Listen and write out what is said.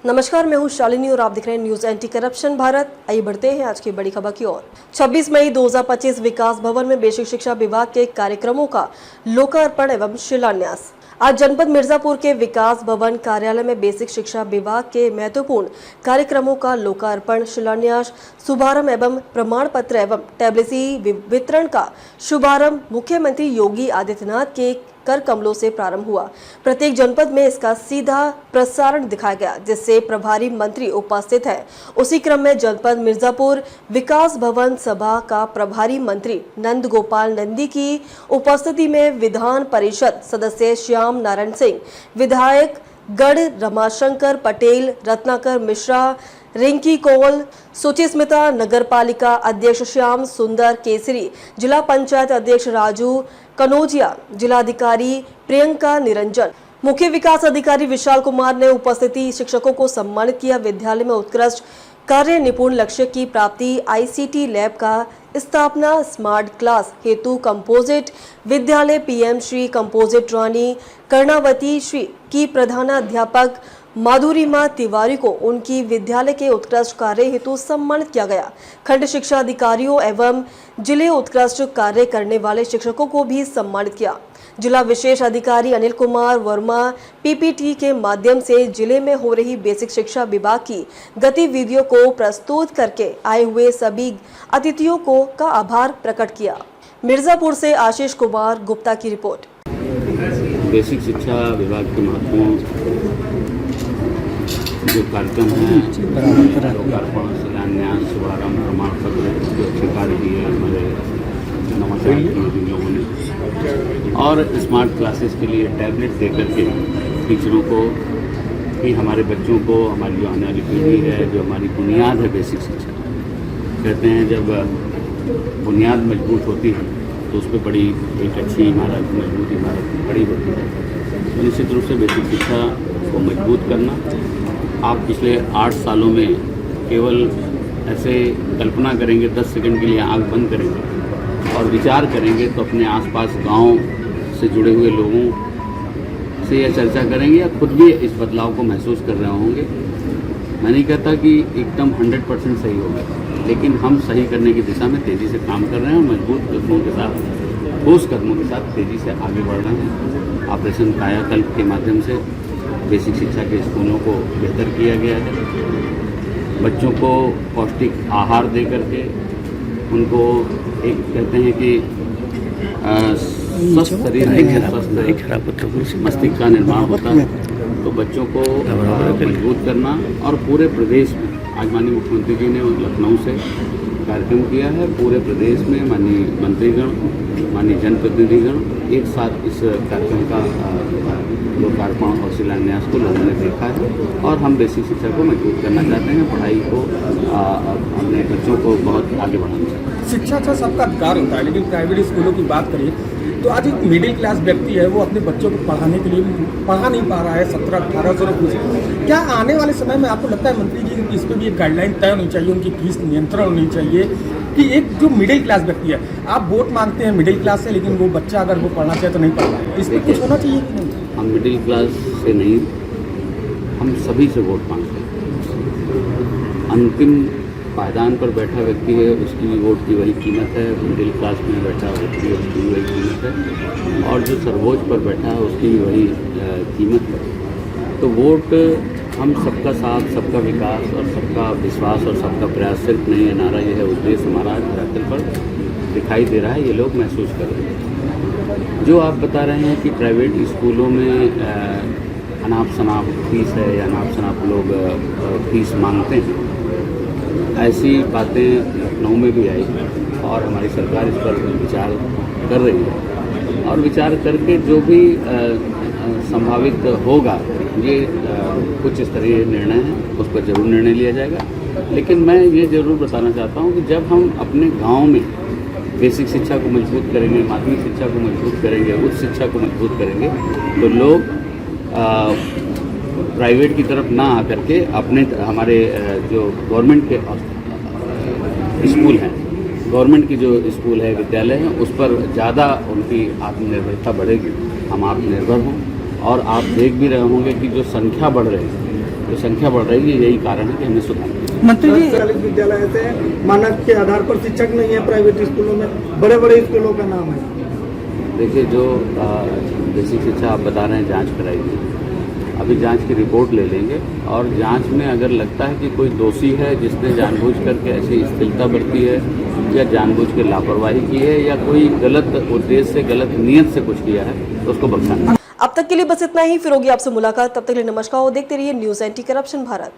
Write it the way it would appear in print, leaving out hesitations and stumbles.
नमस्कार, मैं हूं शालिनी और आप देख रहे हैं न्यूज एंटी करप्शन भारत। आइए बढ़ते हैं आज की बड़ी खबर की ओर। 26 मई 2025 विकास भवन में बेसिक शिक्षा विभाग के कार्यक्रमों का लोकार्पण एवं शिलान्यास। आज जनपद मिर्जापुर के विकास भवन कार्यालय में बेसिक शिक्षा विभाग के महत्वपूर्ण कार्यक्रमों का लोकार्पण, शिलान्यास, शुभारंभ एवं प्रमाण पत्र एवं टैबलेसी वितरण का शुभारंभ मुख्यमंत्री योगी आदित्यनाथ के कर कमलों से प्रारंभ हुआ। प्रत्येक जनपद में इसका सीधा प्रसारण दिखाया गया, जिससे प्रभारी मंत्री उपस्थित हैं। उसी क्रम में जनपद मिर्जापुर विकास भवन सभा का प्रभारी मंत्री नंद गोपाल नंदी की उपस्थिति में विधान परिषद सदस्य श्याम नारायण सिंह, विधायक गढ़ रमाशंकर पटेल, रत्नाकर मिश्रा, रिंकी कोल, सुचिस्मिता, नगर पालिका अध्यक्ष श्याम सुंदर केसरी, जिला पंचायत अध्यक्ष राजू कनौजिया, जिलाधिकारी प्रियंका निरंजन, मुख्य विकास अधिकारी विशाल कुमार ने उपस्थिति शिक्षकों को सम्मानित किया। विद्यालय में उत्कृष्ट कार्य निपुण लक्ष्य की प्राप्ति, आईसीटी लैब का स्थापना, स्मार्ट क्लास हेतु कंपोजिट विद्यालय, पीएम श्री कंपोजिट रानी कर्णावती श्री की प्रधानाध्यापक माधुरिमा तिवारी को उनकी विद्यालय के उत्कृष्ट कार्य हेतु सम्मानित किया गया। खंड शिक्षा अधिकारियों एवं जिले उत्कृष्ट कार्य करने वाले शिक्षकों को भी सम्मानित किया। जिला विशेष अधिकारी अनिल कुमार वर्मा पीपीटी के माध्यम से जिले में हो रही बेसिक शिक्षा विभाग की गतिविधियों को प्रस्तुत करके आए हुए सभी अतिथियों को का आभार प्रकट किया। मिर्जापुर से आशीष कुमार गुप्ता की रिपोर्ट। बेसिक शिक्षा विभाग के महत्वपूर्ण जो कार्यक्रम है, लोकार्पण, शिलान्यास, शुभारंभ, प्रमाण पत्र जो अच्छे कार्य किए हमारे नवाचार किए लोगों ने, और स्मार्ट क्लासेस के लिए टैबलेट दे करके टीचरों को कि हमारे बच्चों को, हमारी जो आने वाली पीढ़ी है, जो हमारी बुनियाद है बेसिक शिक्षा, कहते हैं जब बुनियाद मजबूत होती है तो उस पर बड़ी एक अच्छी इमारत, मजबूत इमारत खड़ी होती है। तो निश्चित रूप से बेसिक शिक्षा को मजबूत करना, आप पिछले 8 सालों में केवल ऐसे कल्पना करेंगे, 10 सेकंड के लिए आंख बंद करेंगे और विचार करेंगे तो अपने आसपास गांव से जुड़े हुए लोगों से यह चर्चा करेंगे या खुद भी इस बदलाव को महसूस कर रहे होंगे। मैं नहीं कहता कि एकदम 100% सही होगा, लेकिन हम सही करने की दिशा में तेज़ी से काम कर रहे हैं और मजबूत कदमों के साथ, ठोस कदमों के साथ तेज़ी से आगे बढ़ रहे हैं। ऑपरेशन कायाकल्प के माध्यम से बेसिक शिक्षा के स्कूलों को बेहतर किया गया है। बच्चों को पौष्टिक आहार दे करके उनको एक कहते हैं कि स्वस्थ शरीर में स्वस्थ मस्तिष्क का निर्माण होता है। तो बच्चों को मजबूत करना, और पूरे प्रदेश में आज माननीय मुख्यमंत्री जी ने लखनऊ से कार्यक्रम किया है। पूरे प्रदेश में माननीय मंत्रीगण, माननीय जनप्रतिनिधिगण एक साथ इस कार्यक्रम का लोकार्पण और शिलान्यास को लोगों ने देखा है, और हम बेसिक शिक्षा को मजबूत करना चाहते हैं, पढ़ाई को अपने बच्चों को बहुत आगे बढ़ाना चाहते हैं। शिक्षा का सबका अधिकार होता है, लेकिन प्राइवेट स्कूलों की बात करिए तो आज एक मिडिल क्लास व्यक्ति है, वो अपने बच्चों को पढ़ाने के लिए पढ़ा नहीं पा रहा है। 17-18 सौ फीस। क्या आने वाले समय में आपको लगता है मंत्री जी इस पर भी एक गाइडलाइन तय होनी चाहिए, उनकी फीस नियंत्रण होनी चाहिए कि एक जो मिडिल क्लास व्यक्ति है, आप वोट मांगते हैं मिडिल क्लास से, लेकिन वो बच्चा अगर वो पढ़ना चाहे तो नहीं पढ़ रहा है, इस पर कुछ होना चाहिए कि नहीं? हम मिडिल क्लास से नहीं, हम सभी से वोट मांगते हैं। अंतिम पायदान पर बैठा व्यक्ति है, उसकी वोट की वही कीमत है। मिडिल क्लास में बैठा व्यक्ति है, उसकी भी वही कीमत है, और जो सर्वोच्च पर बैठा है उसकी भी वही कीमत है। तो वोट हम सबका साथ, सबका विकास और सबका विश्वास और सबका प्रयास सिर्फ नहीं है नारा, यह है उद्देश्य हमारा धरातल पर दिखाई दे रहा है, ये लोग महसूस कर रहे हैं। जो आप बता रहे हैं कि प्राइवेट स्कूलों में अनाप शनाप फीस है या अनाप शनाप लोग फीस मांगते हैं, ऐसी बातें लखनऊ में भी आई और हमारी सरकार इस पर विचार कर रही है, और विचार करके जो भी संभावित होगा, ये कुछ स्तरीय निर्णय है, उस पर जरूर निर्णय लिया जाएगा। लेकिन मैं ये ज़रूर बताना चाहता हूँ कि जब हम अपने गांव में बेसिक शिक्षा को मजबूत करेंगे, माध्यमिक शिक्षा को मजबूत करेंगे, उच्च शिक्षा को मजबूत करेंगे, तो लोग प्राइवेट की तरफ ना आकर के अपने हमारे जो गवर्नमेंट के स्कूल हैं, गवर्नमेंट की जो स्कूल है, विद्यालय हैं, उस पर ज़्यादा उनकी आत्मनिर्भरता बढ़ेगी। हम आत्मनिर्भर हों, और आप देख भी रहे होंगे कि जो संख्या बढ़ रही है तो संख्या बढ़ रही है, यही कारण है कि हमें सुधार। मंत्री जी, सरकारी विद्यालय से मानक के आधार पर शिक्षक नहीं है प्राइवेट स्कूलों में, बड़े बड़े स्कूलों का नाम है। देखिए, जो बेसिक शिक्षा आप बता रहे हैं जांच कराइए, अभी जांच की रिपोर्ट ले लेंगे और जांच में अगर लगता है कि कोई दोषी है जिसने जानबूझ करके ऐसी स्थिरता बरती है या जानबूझ के लापरवाही की है या कोई गलत उद्देश्य से गलत नियत से कुछ किया है तो उसको बख्शा नहीं। अब तक के लिए बस इतना ही, फिर होगी आपसे मुलाकात। तब तक के लिए नमस्कार और देखते रहिए न्यूज़ एंटी करप्शन भारत।